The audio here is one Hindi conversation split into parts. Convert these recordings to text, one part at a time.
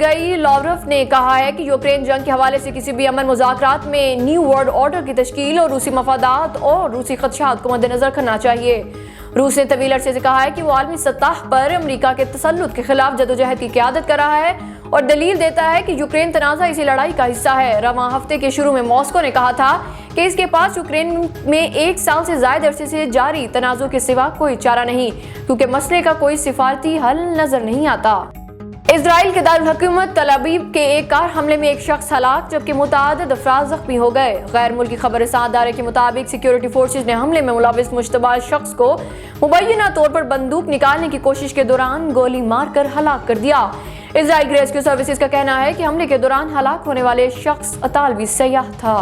सरगई लावरव ने कहा है कि यूक्रेन जंग के हवाले से किसी भी अमन मुज़ाकरात में न्यू वर्ल्ड ऑर्डर की तश्कील और रूसी मफादात और रूसी खदशात को मद्देनजर करना चाहिए। रूस ने तवील अरसे से कहा है कि वो आलमी सतह पर अमरीका के तसल्लुत के खिलाफ जदोजहद की क़यादत कर रहा है और दलील देता है कि यूक्रेन तनाज़ा इसी लड़ाई का हिस्सा है। रवां हफ्ते के शुरू में मॉस्को ने कहा था कि इसके पास यूक्रेन में 1 साल से ज़ायद अरसे से जारी तनाज़ुर के सिवा कोई चारा नहीं, क्योंकि मसले का कोई सिफारती हल नजर नहीं आता। इजराइल के दारुल हुकूमत तल अवीव के एक कार हमले में एक शख्स हलाक जबकि मुतअद्दिद अफराद जख्मी हो गए। गैर मुल्की खबरसां अदारे के मुताबिक सिक्योरिटी फोर्सेज ने हमले में मुलविस मुश्तबा शख्स को मुबैना तौर पर बंदूक निकालने की कोशिश के दौरान गोली मारकर हलाक कर दिया। इजराइल की रेस्क्यू सर्विसेज का कहना है कि हमले के दौरान हलाक होने वाले शख्स अतालवी सयाह था।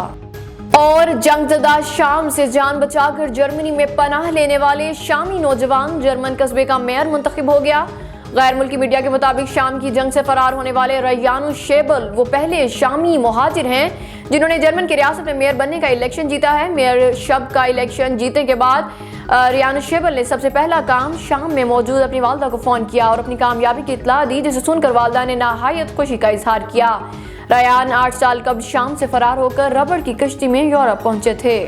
और जंगज़दा शाम से जान बचाकर जर्मनी में पनाह लेने वाले शामी नौजवान जर्मन कस्बे का मेयर मुंतखब हो गया। गैर मुल्की मीडिया के मुताबिक शाम की जंग से फरार होने वाले रयान शेबल वो पहले शामी मुहाजिर हैं जिन्होंने जर्मन की रियासत में मेयर बनने का इलेक्शन जीता है। मेयर शब का इलेक्शन जीतने के बाद रयान शेबल ने सबसे पहला काम शाम में मौजूद अपनी वालदा को फ़ोन किया और अपनी कामयाबी की इत्तला दी, जिसे सुनकर वालदा ने नहायत खुशी का इजहार किया। रयान 8 साल कब शाम से फरार होकर रबड़ की कश्ती में यूरोप पहुंचे थे।